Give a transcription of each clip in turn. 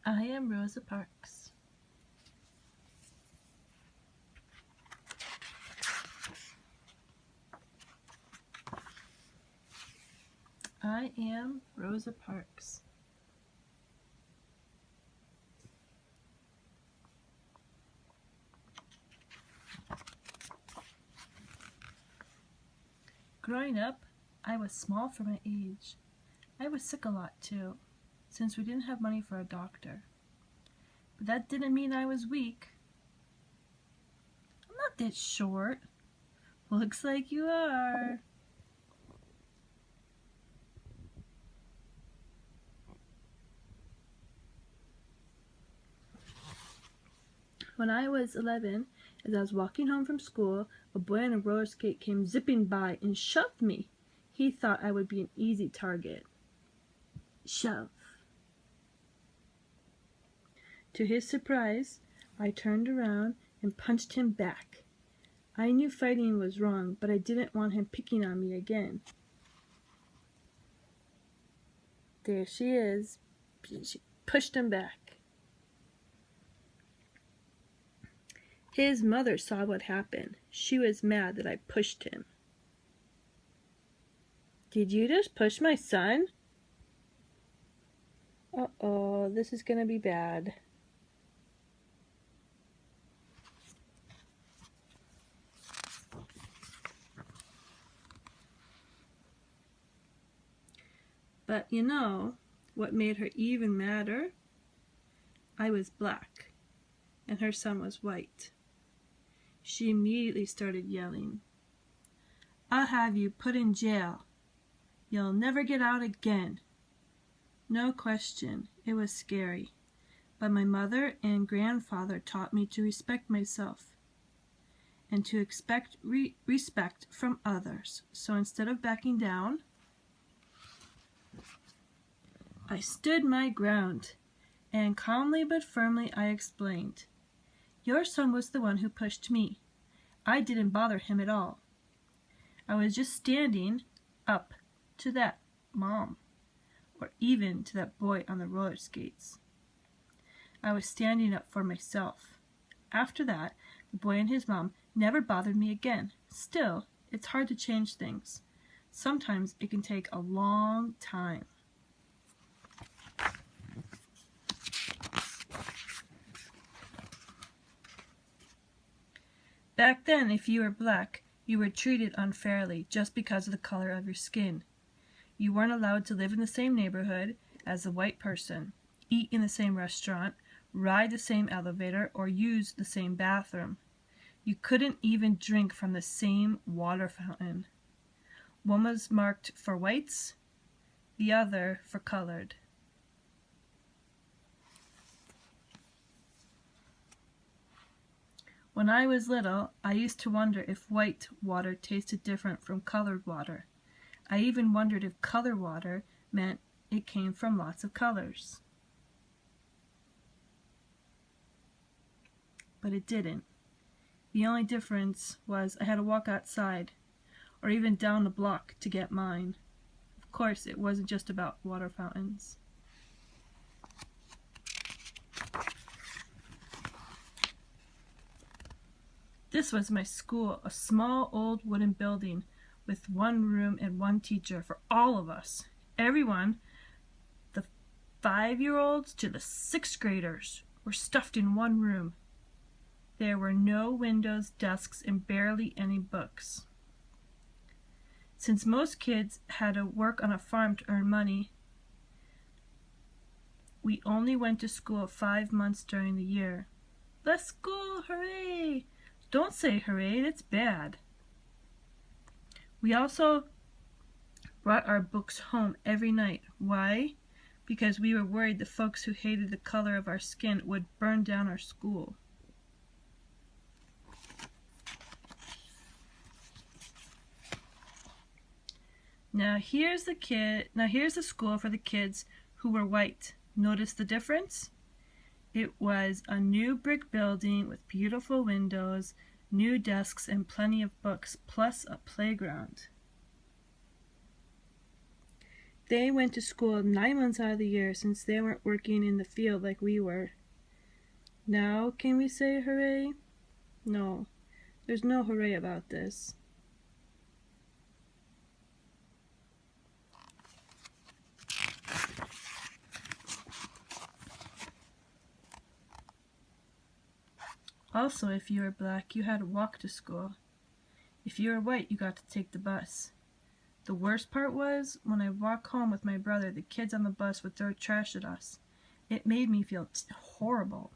I am Rosa Parks. I am Rosa Parks. Growing up, I was small for my age. I was sick a lot too, since we didn't have money for a doctor. But that didn't mean I was weak. I'm not that short. Looks like you are. When I was 11, as I was walking home from school, a boy on a roller skate came zipping by and shoved me. He thought I would be an easy target. Shove. To his surprise, I turned around and punched him back. I knew fighting was wrong, but I didn't want him picking on me again. There she is. She pushed him back. His mother saw what happened. She was mad that I pushed him. Did you just push my son? Uh-oh, this is gonna be bad. But you know what made her even madder? I was black, and her son was white. She immediately started yelling, "I'll have you put in jail. You'll never get out again." No question, it was scary, but my mother and grandfather taught me to respect myself and to expect respect from others. So instead of backing down, I stood my ground, and calmly but firmly I explained, "Your son was the one who pushed me. I didn't bother him at all. I was just standing up to that mom, or even to that boy on the roller skates. I was standing up for myself. After that, the boy and his mom never bothered me again. Still, it's hard to change things. Sometimes it can take a long time." Back then, if you were black, you were treated unfairly just because of the color of your skin. You weren't allowed to live in the same neighborhood as a white person, eat in the same restaurant, ride the same elevator, or use the same bathroom. You couldn't even drink from the same water fountain. One was marked for whites, the other for colored. When I was little, I used to wonder if white water tasted different from colored water. I even wondered if colored water meant it came from lots of colors. But it didn't. The only difference was I had to walk outside, or even down the block to get mine. Of course, it wasn't just about water fountains. This was my school, a small old wooden building with one room and one teacher for all of us. Everyone, the 5-year-olds to the 6th graders, were stuffed in one room. There were no windows, desks, and barely any books. Since most kids had to work on a farm to earn money, we only went to school 5 months during the year. Let's school, hooray! Don't say hooray, that's bad. We also brought our books home every night. Why? Because we were worried the folks who hated the color of our skin would burn down our school. Now here's the school for the kids who were white. Notice the difference? It was a new brick building with beautiful windows, new desks, and plenty of books, plus a playground. They went to school 9 months out of the year since they weren't working in the field like we were. Now, can we say hooray? No, there's no hooray about this. Also, if you were black, you had to walk to school. If you were white, you got to take the bus. The worst part was, when I walked home with my brother, the kids on the bus would throw trash at us. It made me feel horrible.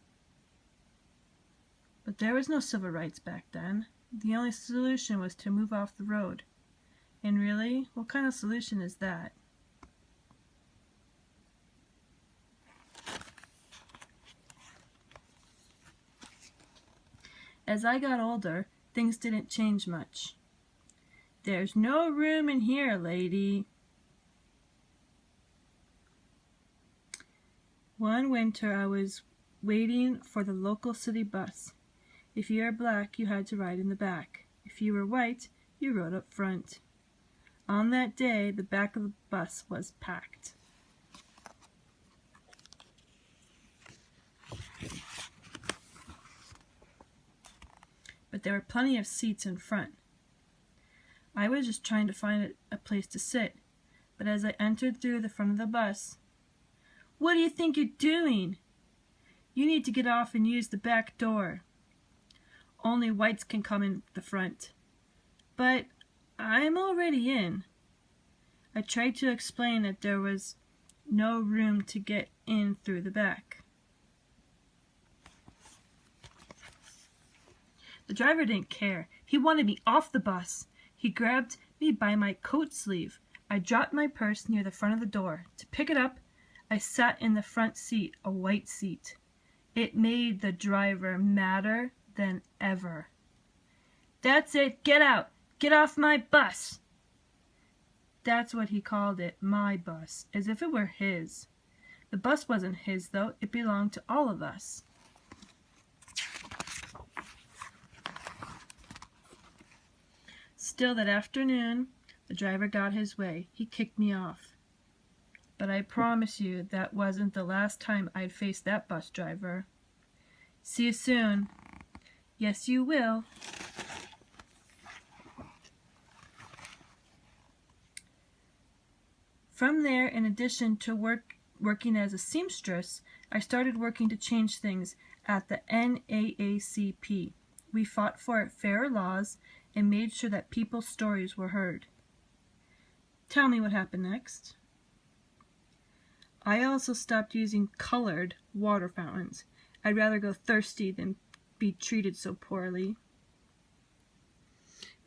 But there was no civil rights back then. The only solution was to move off the road. And really, what kind of solution is that? As I got older, things didn't change much. There's no room in here, lady. One winter, I was waiting for the local city bus. If you were black, you had to ride in the back. If you were white, you rode up front. On that day, the back of the bus was packed. But there were plenty of seats in front. I was just trying to find a place to sit, but as I entered through the front of the bus, "What do you think you're doing? You need to get off and use the back door. Only whites can come in the front." "But I'm already in." I tried to explain that there was no room to get in through the back. The driver didn't care. He wanted me off the bus. He grabbed me by my coat sleeve. I dropped my purse near the front of the door. To pick it up, I sat in the front seat, a white seat. It made the driver madder than ever. "That's it, get out! Get off my bus!" That's what he called it, my bus, as if it were his. The bus wasn't his, though. It belonged to all of us. Still, that afternoon, the driver got his way. He kicked me off. But I promise you that wasn't the last time I'd face that bus driver. See you soon. Yes, you will. From there, in addition to working as a seamstress, I started working to change things at the NAACP. We fought for fairer laws and made sure that people's stories were heard. Tell me what happened next. I also stopped using colored water fountains. I'd rather go thirsty than be treated so poorly.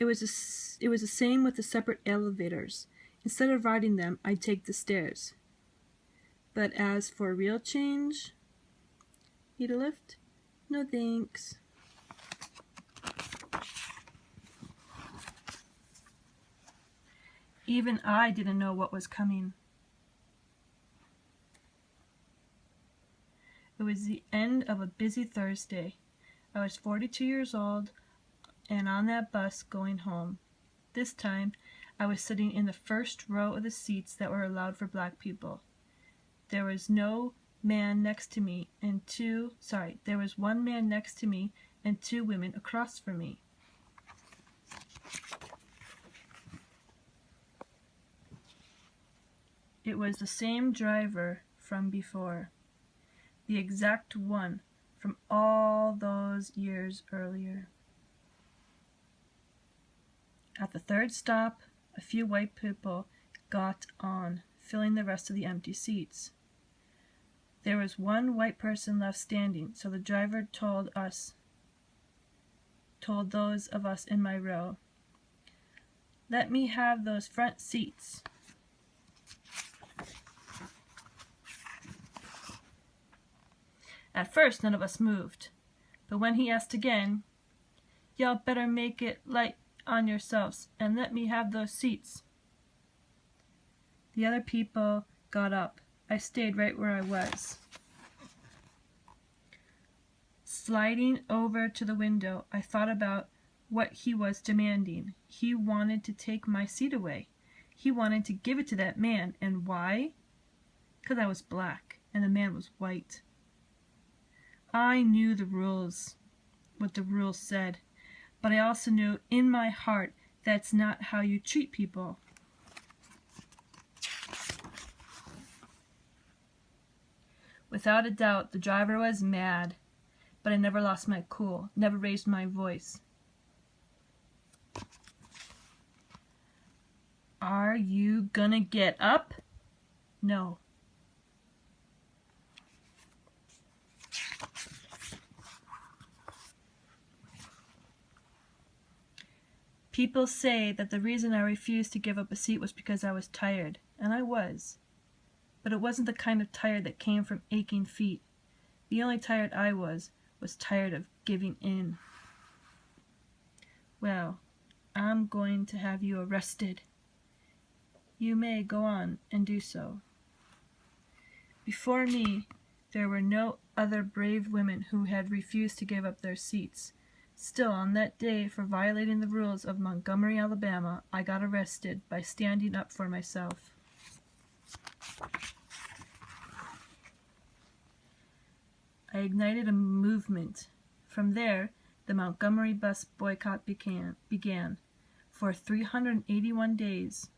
It was the same with the separate elevators. Instead of riding them, I'd take the stairs. But as for real change, need a lift? No thanks. Even I didn't know what was coming. It was the end of a busy Thursday. I was 42 years old and on that bus going home. This time, I was sitting in the first row of the seats that were allowed for black people. There was one man next to me and two women across from me. It was the same driver from before, the exact one from all those years earlier. At the third stop, a few white people got on, filling the rest of the empty seats. There was one white person left standing, so the driver told those of us in my row, "Let me have those front seats." At first, none of us moved, but when he asked again, "Y'all better make it light on yourselves and let me have those seats." The other people got up. I stayed right where I was. Sliding over to the window, I thought about what he was demanding. He wanted to take my seat away. He wanted to give it to that man, and why? 'Cause I was black, and the man was white. I knew the rules, what the rules said, but I also knew in my heart that's not how you treat people. Without a doubt, the driver was mad, but I never lost my cool, never raised my voice. Are you gonna get up? No. People say that the reason I refused to give up a seat was because I was tired, and I was. But it wasn't the kind of tired that came from aching feet. The only tired I was tired of giving in. Well, I'm going to have you arrested. You may go on and do so. Before me, there were no other brave women who had refused to give up their seats. Still, on that day, for violating the rules of Montgomery, Alabama, I got arrested by standing up for myself. I ignited a movement. From there, the Montgomery bus boycott began. For 381 days,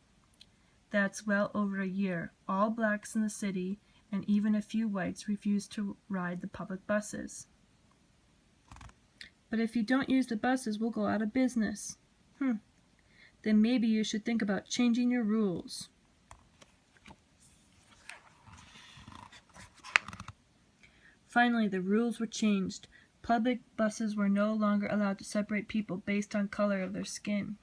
that's well over a year, all blacks in the city and even a few whites refused to ride the public buses. But if you don't use the buses, we'll go out of business. Then maybe you should think about changing your rules. Finally, the rules were changed. Public buses were no longer allowed to separate people based on color of their skin.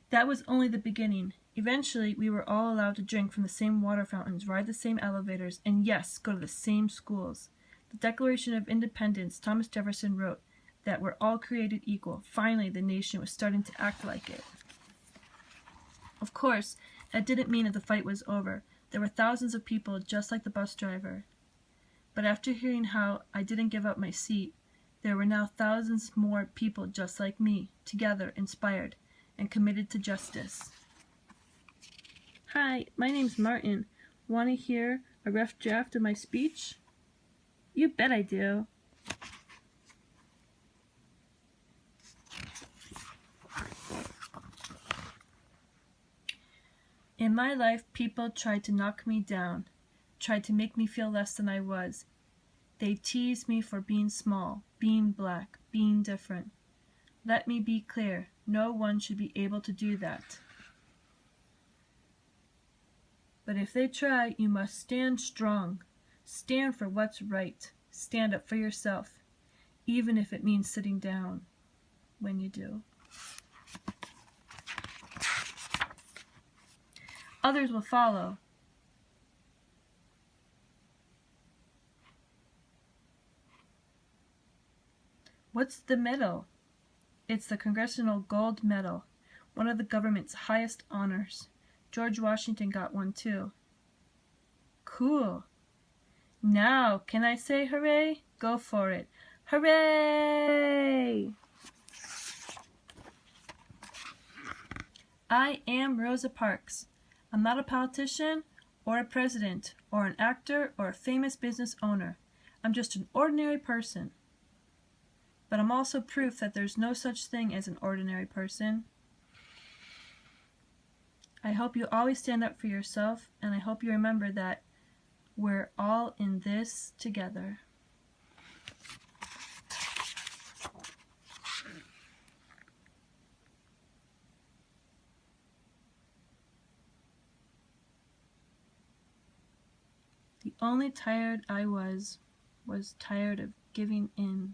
That was only the beginning. Eventually, we were all allowed to drink from the same water fountains, ride the same elevators, and yes, go to the same schools. The Declaration of Independence, Thomas Jefferson wrote that we're all created equal. Finally, the nation was starting to act like it. Of course, that didn't mean that the fight was over. There were thousands of people just like the bus driver. But after hearing how I didn't give up my seat, there were now thousands more people just like me, together, inspired, and committed to justice. Hi, my name's Martin. Want to hear a rough draft of my speech? You bet I do. In my life, people tried to knock me down, tried to make me feel less than I was. They teased me for being small, being black, being different. Let me be clear, no one should be able to do that. But if they try, you must stand strong. Stand for what's right. Stand up for yourself, even if it means sitting down when you do. Others will follow. What's the medal? It's the Congressional Gold Medal, one of the government's highest honors. George Washington got one too. Cool. Now, can I say hooray? Go for it. Hooray! I am Rosa Parks. I'm not a politician or a president or an actor or a famous business owner. I'm just an ordinary person. But I'm also proof that there's no such thing as an ordinary person. I hope you always stand up for yourself, and I hope you remember that we're all in this together. The only tired I was tired of giving in.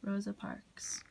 Rosa Parks.